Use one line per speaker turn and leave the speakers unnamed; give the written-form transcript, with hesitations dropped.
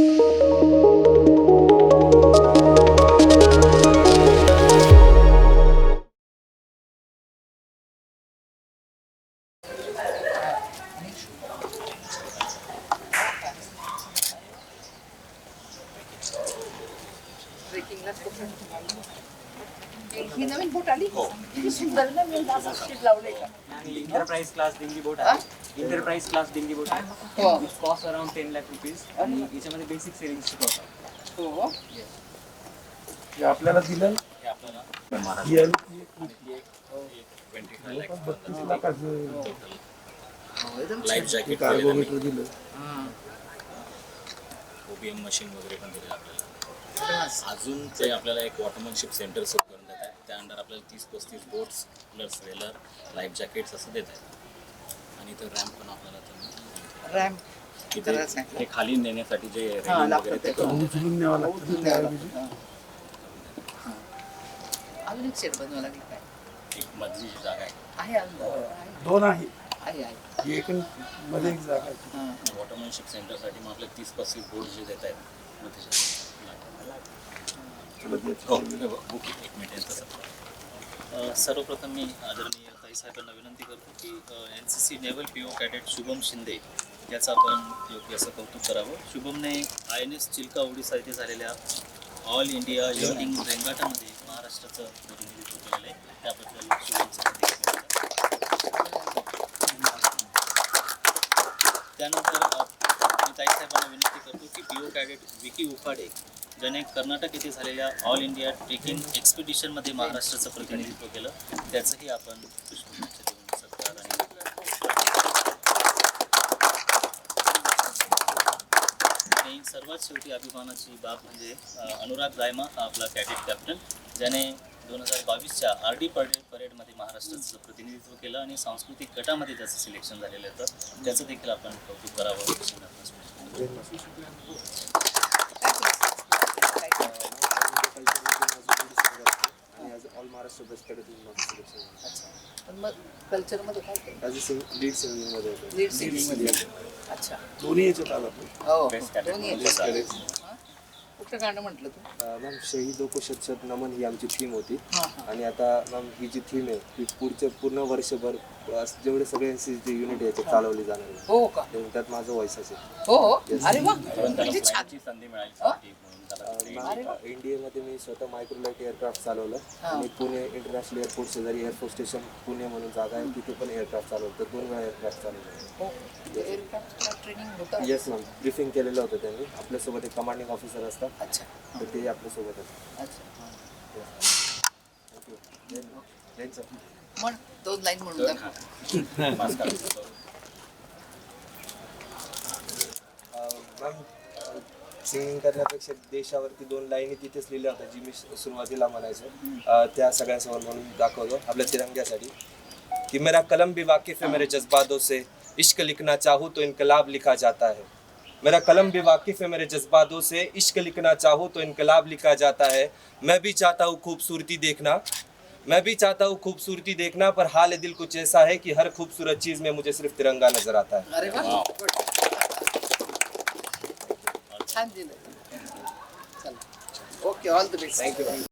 ही नवीन बोट आली किती सुंदर ना. मी असं शीट लावलंय का.
इंटरप्राइज क्लास डिंगी बोट आहे. इंटरप्राइज क्लास डिंगी बोट आहे.
हो
कॉस्ट अराउंड 10 लाख रुपीज आणि याच्यामध्ये बेसिक सेविंग शिकवतात.
हो
हे आपल्याला दिलं
हे आपल्याला
ही आली ती एक
25 लाख
32 लाखाचं
एकदम
लाईफ जॅकेट
कार्बोमीटर दिलं.
ओबीएम मशीन वगैरे पण दिले आपल्याला. अजून ते आपल्याला एक वॉटरमॅनशिप सेंटर सुरू करून देत आहे. त्या अंडर आपल्याला 30-35 बोट्स प्लस वेलर लाईफ जॅकेट्स असं देत आहेत. आणि इथं रॅम्प पण आपल्याला त्यांनी
रॅम्प
तिथे हे खाली नेण्यासाठी जे
हा,
रेलिंग
लागतं
वगैरे ते
ते.
करून
उचलून न्यावं लागतं त्याऐवजी.
अजून एक सेट बनवावं लागेल काय.
एक मधली जी जागा आहे
आहे अजून
दोन आहे.
आहे
ही एक मध्ये एक जागा आहे.
वॉटरमॅनशिप सेंटरसाठी मग आपल्याला 30-35 बोट्स जे देत आहेत मग त्याच्यात हो बुक एक मिनिट यांचं सर. सर्वप्रथम मी आदरणीय ताई साहेबांना विनंती करतो की NCC naval PO cadet Shubham Shinde याचं आपण योग्य असं कौतुक करावं. शुभमने INS चिल्का ओडिसा येथे झालेल्या ऑल इंडिया यॉटिंग रेंगाटामध्ये महाराष्ट्राचं प्रतिनिधित्व केलेलं आहे. त्याबद्दल शुभमचं त्यानंतर मी ताई साहेबांना विनंती करतो की PO कॅडेट विकी उफाडे ज्याने कर्नाटक येथे झालेल्या ऑल इंडिया ट्रेकिंग एक्सपिडिशनमध्ये महाराष्ट्राचं प्रतिनिधित्व केलं त्याचंही आपण पुष्पगुच्छ देऊन सत्कार आणि सर्वात शेवटी अभिमानाची बाब म्हणजे अनुराग दायमा हा आपला कॅडेट कॅप्टन ज्याने 2022च्या RD परेडमध्ये महाराष्ट्राचं प्रतिनिधित्व केलं आणि सांस्कृतिक गटामध्ये त्याचं सिलेक्शन झालेलं होतं. त्याचं देखील आपण कौतुक करावं.
All Maharashtra best cadet.
पण मग कल्चरमध्ये काय केलं.
ॲज अ लीड सिंगिंगमध्ये होतो.
लीड सिंगिंगमध्ये. अच्छा
दोन्ही याच्यात आला पण.
हो
बेस्ट कॅडेट
दोन्ही
म्हणून
याच्यात.
कॅडेट.
कुठलं गाणं म्हटलं तू.
मॅम शहीदो को शत नमन ही आमची थीम होती.
हां हां
आणि आता मॅम ही जी थीम आहे ही पूर्ण वर्षभर जेवढे सगळे NCC युनिट याचे चालवली जाणार आहे.
हो का.
त्यात माझं व्हॉइस असेल.
हो हो अरे वा
पण त्याला
किती छान.
फ्लाईटची संधी मिळाली साठी म्हणून त्याला
अरे वा.
इंडियामध्ये मी स्वतः मायक्रोलाइट एअरक्राफ्ट चालवलं.
हां.
आणि पुणे इंटरनॅशनल एअरपोर्ट शेजारी एअरफोर्स स्टेशन पुणे म्हणून जागा आहे तिथे पण एअरक्राफ्ट चालवलं. तर 2 वेळा एअरक्राफ्ट चालवलं.
हो एअरक्राफ्टला ट्रेनिंग होतं.
येस मॅम ब्रीफिंग केलेलं होतं त्यांनी. आपल्यासोबत एक कमांडिंग ऑफिसर असतात
अच्छा
तर ते आपल्यासोबत असतात.
अच्छा
थँक्यू.
म्हण 2 लाईन म्हणून दाखव.
पास करायचं.
मॅम सिंगिंग करण्यापेक्षा देशावरती 2 लाईनी तिथेच लिहिल्या होत्या जी मी सुरुवातीला म्हणायचो त्या सगळ्यांसमोर म्हणून दाखवतो आपल्या तिरंग्यासाठी कि मेरा कलम भी वाकिफ है मेरे जज्बातों से इश्क लिखना चाहूँ तो इनकलाब लिखा जाता है. मेरा कलम भी वाकिफ है मेरे जज्बातों से इश्क लिखना चाहूँ तो इनकलाब लिखा जाता है. मैं भी चाहता हूँ खूबसूरती देखना मैं भी चाहता हूँ खूबसूरती देखना पर हाल दिल कुछ ऐसा है कि हर खूबसूरत चीज़ में मुझे सिर्फ तिरंगा नजर आता है.
अरे वा छान दिलं. चला okay all the best.
Thank you.